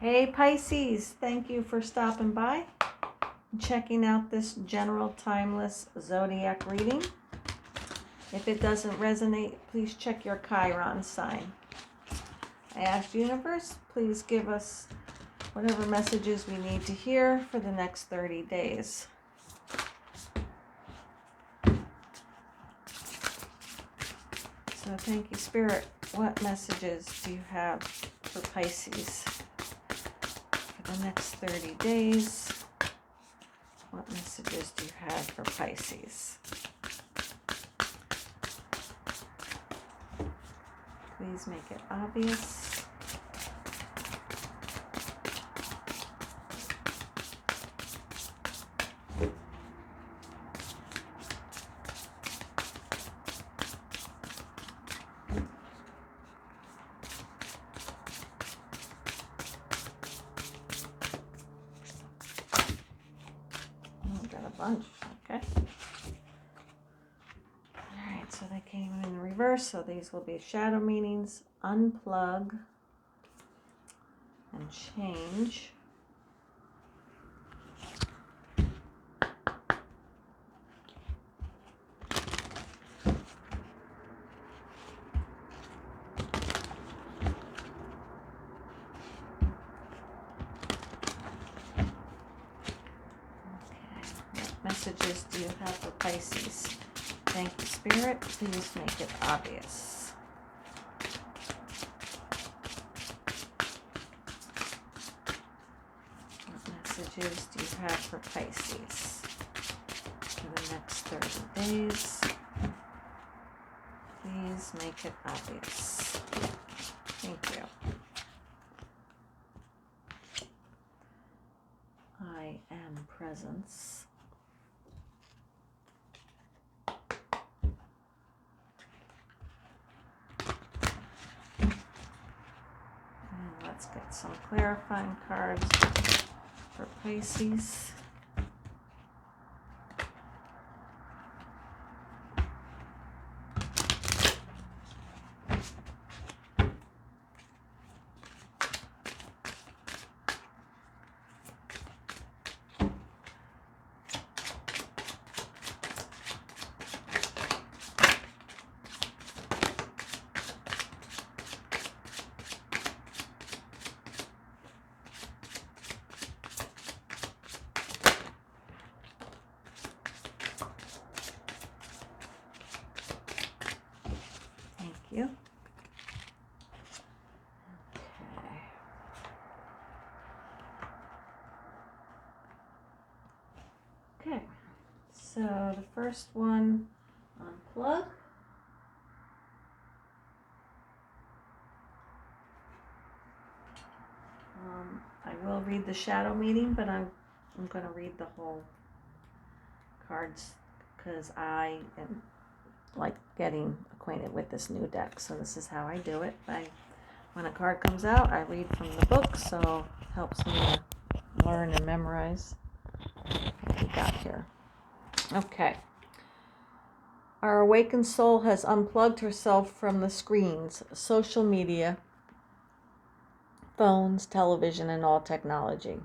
Hey Pisces, thank you for stopping by and checking out this general timeless zodiac reading. If it doesn't resonate, please check your Chiron sign. I asked Universe, please give us whatever messages we need to hear for the next 30 days. So thank you, Spirit. What messages do you have for Pisces for the next 30 days? What messages do you have for Pisces? Please make it obvious. Bunch. Okay. Alright, so they came in reverse, so these will be shadow meanings, unplug, and change. Messages do you have for Pisces? Thank you, Spirit. Please make it obvious. What messages do you have for Pisces for the next 30 days? Please make it obvious. Thank you. I am presence. Let's get some clarifying cards for Pisces. You. Okay. So the first one, unplug. I will read the shadow meaning, but I'm going to read the whole cards because I am like getting acquainted with this new deck, so this is how I do it. When a card comes out, I read from the book, so it helps me to learn and memorize what we got here. Okay. Our awakened soul has unplugged herself from the screens, social media, phones, television, and all technology.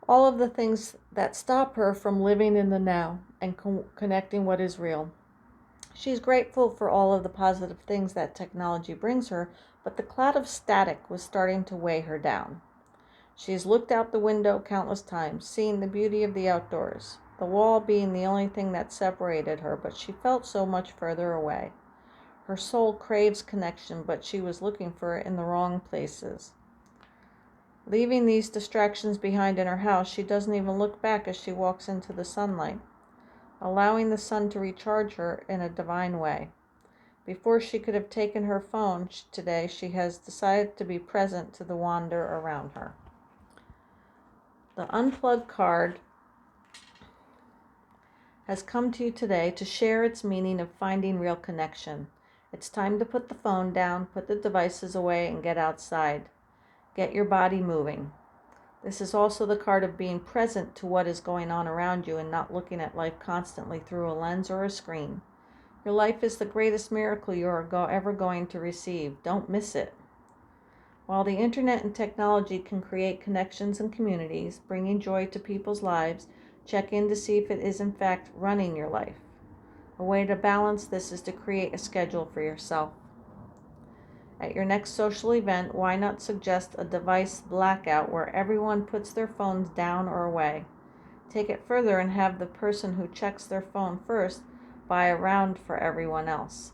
All of the things that stop her from living in the now and connecting what is real. She's grateful for all of the positive things that technology brings her, but the cloud of static was starting to weigh her down. She's looked out the window countless times, seeing the beauty of the outdoors, the wall being the only thing that separated her, but she felt so much further away. Her soul craves connection, but she was looking for it in the wrong places. Leaving these distractions behind in her house, she doesn't even look back as she walks into the sunlight, allowing the sun to recharge her in a divine way. Before she could have taken her phone today, she has decided to be present to the wander around her. The unplugged card has come to you today to share its meaning of finding real connection. It's time to put the phone down, put the devices away, and get outside. Get your body moving. This is also the card of being present to what is going on around you and not looking at life constantly through a lens or a screen. Your life is the greatest miracle you are ever going to receive. Don't miss it. While the internet and technology can create connections and communities, bringing joy to people's lives, check in to see if it is in fact running your life. A way to balance this is to create a schedule for yourself. At your next social event, why not suggest a device blackout where everyone puts their phones down or away? Take it further and have the person who checks their phone first buy a round for everyone else.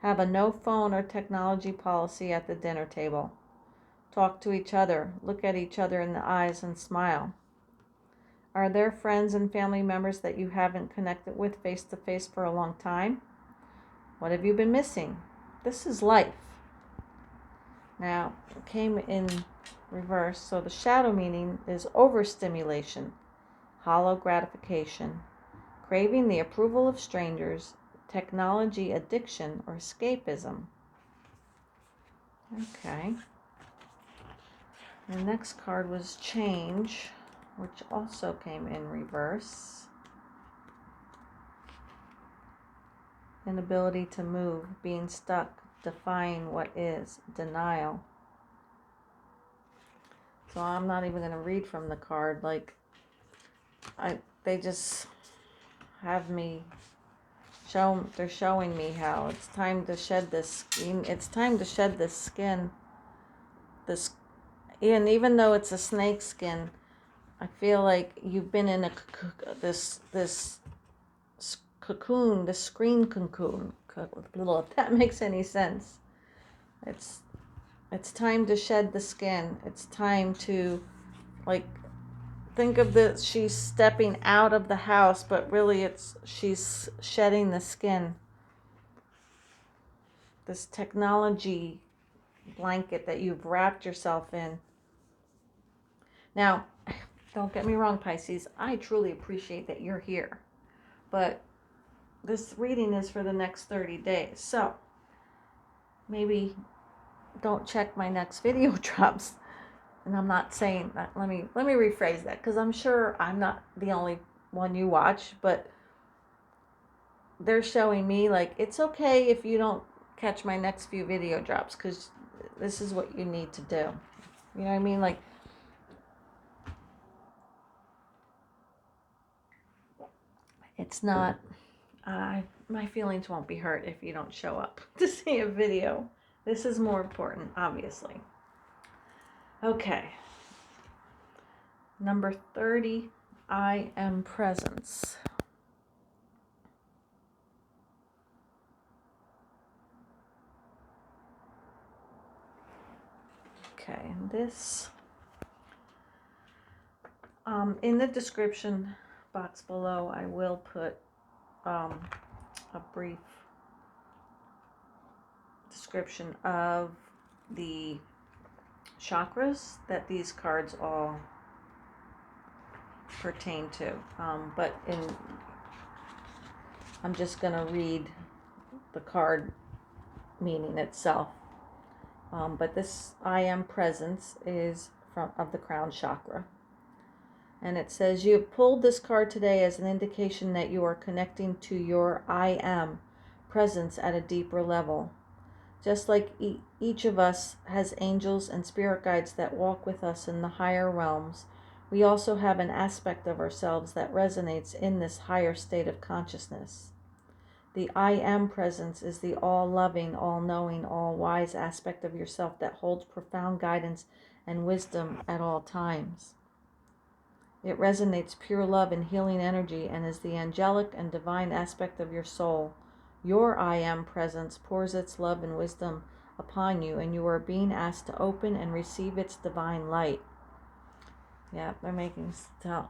Have a no phone or technology policy at the dinner table. Talk to each other, look at each other in the eyes and smile. Are there friends and family members that you haven't connected with face to face for a long time? What have you been missing? This is life. Now, it came in reverse, so the shadow meaning is overstimulation, hollow gratification, craving the approval of strangers, technology addiction, or escapism. Okay. The next card was change, which also came in reverse. Inability to move, being stuck, defying what is, denial. So I'm not even going to read from the card. They just have me they're showing me how it's time to shed this skin. It's time to shed this skin. And even though it's a snake skin, I feel like you've been in this cocoon, this screen cocoon. If that makes any sense. It's time to shed the skin. It's time to, think of she's stepping out of the house, but really she's shedding the skin. This technology blanket that you've wrapped yourself in. Now, don't get me wrong, Pisces, I truly appreciate that you're here. But this reading is for the next 30 days. So, maybe don't check my next video drops. And I'm not saying that. Let me rephrase that, because I'm sure I'm not the only one you watch, but they're showing me it's okay if you don't catch my next few video drops, because this is what you need to do. You know what I mean? It's not, my feelings won't be hurt if you don't show up to see a video. This is more important, obviously. Okay. Number 30, I am presence. Okay, this, in the description box below, I will put a brief description of the chakras that these cards all pertain to. I'm just going to read the card meaning itself. But this I am presence is of the Crown Chakra. And it says, you have pulled this card today as an indication that you are connecting to your I am presence at a deeper level. Just like each of us has angels and spirit guides that walk with us in the higher realms, we also have an aspect of ourselves that resonates in this higher state of consciousness. The I am presence is the all-loving, all-knowing, all-wise aspect of yourself that holds profound guidance and wisdom at all times. It resonates pure love and healing energy and is the angelic and divine aspect of your soul. Your I am presence pours its love and wisdom upon you, and you are being asked to open and receive its divine light. Yeah, they're making sound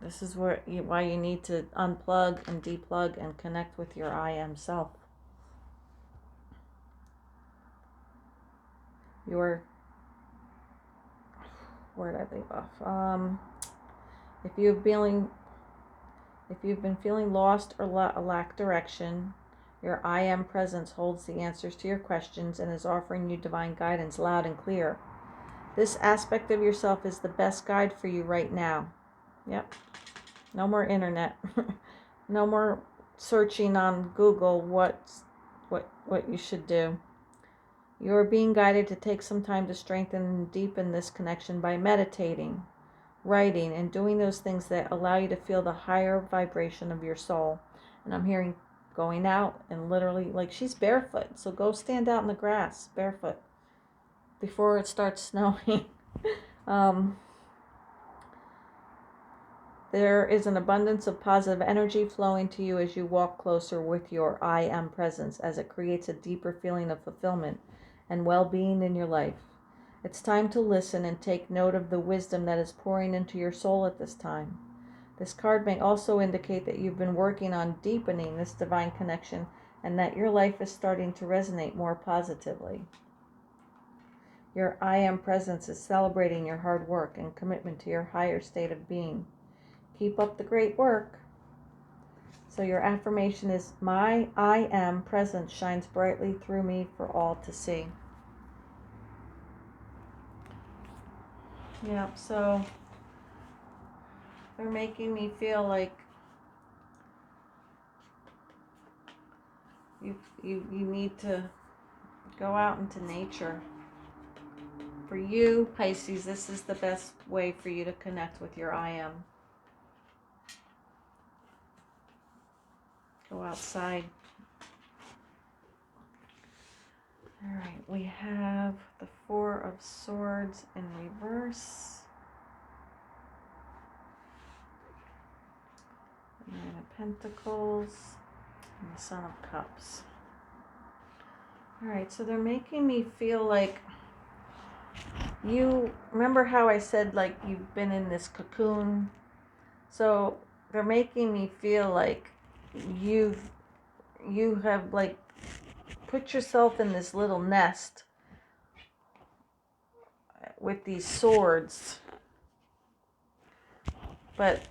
this is why you need to unplug and deplug and connect with your I am self. Where did I leave off? If you've been feeling lost or lack direction, your I am presence holds the answers to your questions and is offering you divine guidance loud and clear. This aspect of yourself is the best guide for you right now. Yep. No more internet. No more searching on Google what you should do. You're being guided to take some time to strengthen and deepen this connection by meditating, writing, and doing those things that allow you to feel the higher vibration of your soul. And I'm hearing going out and literally, like, she's barefoot, so go stand out in the grass barefoot before it starts snowing. There is an abundance of positive energy flowing to you as you walk closer with your I am presence, as it creates a deeper feeling of fulfillment and well-being in your life. It's time to listen and take note of the wisdom that is pouring into your soul at this time. This card may also indicate that you've been working on deepening this divine connection and that your life is starting to resonate more positively. Your I am presence is celebrating your hard work and commitment to your higher state of being. Keep up the great work. So your affirmation is, my I am presence shines brightly through me for all to see. Yeah, so they're making me feel like you need to go out into nature. For you, Pisces, this is the best way for you to connect with your I am. Go outside. All right, we have the Four of Swords in reverse. The Nine of Pentacles and the Son of Cups. All right, so they're making me feel like you remember how I said, like, you've been in this cocoon. So they're making me feel like you have, like, put yourself in this little nest with these swords, but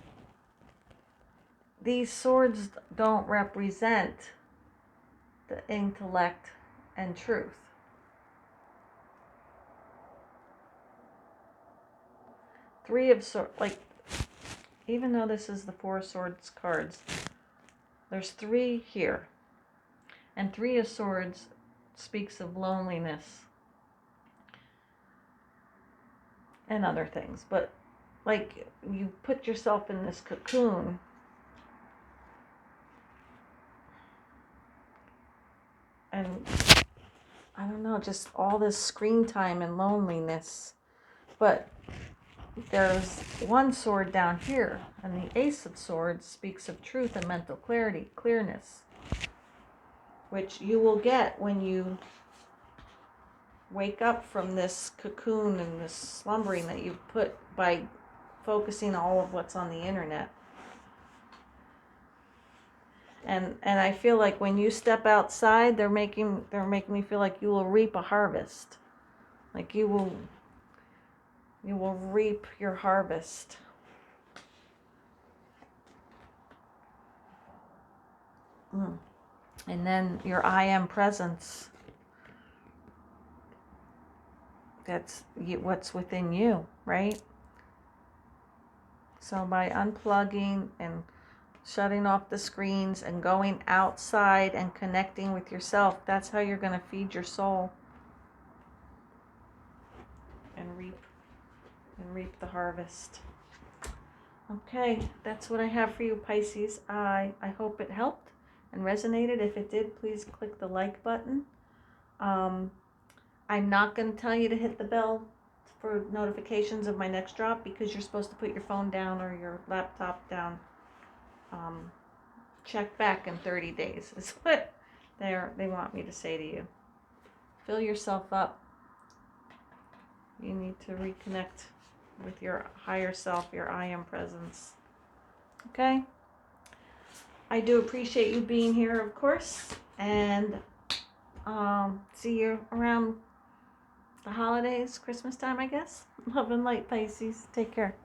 these swords don't represent the intellect and truth. Three of Swords, like, even though this is the Four of Swords cards, there's three here. And Three of Swords speaks of loneliness and other things. But, like, you put yourself in this cocoon and, I don't know, just all this screen time and loneliness. But there's one sword down here, and the Ace of Swords speaks of truth and mental clarity, clearness, which you will get when you wake up from this cocoon and this slumbering that you put by focusing all of what's on the internet. And I feel like when you step outside, they're making me feel like you will reap a harvest. Like you will reap your harvest. And then your I am presence. That's what's within you, right? So by unplugging and shutting off the screens and going outside and connecting with yourself, that's how you're going to feed your soul and reap the harvest. Okay, that's what I have for you, Pisces. I hope it helped and resonated. If it did, please click the like button. I'm not going to tell you to hit the bell for notifications of my next drop, because you're supposed to put your phone down or your laptop down. Check back in 30 days is what they want me to say to you. Fill yourself up. You need to reconnect with your higher self, your I am presence. Okay? I do appreciate you being here, of course, and see you around the holidays, Christmas time, I guess. Love and light, Pisces. Take care.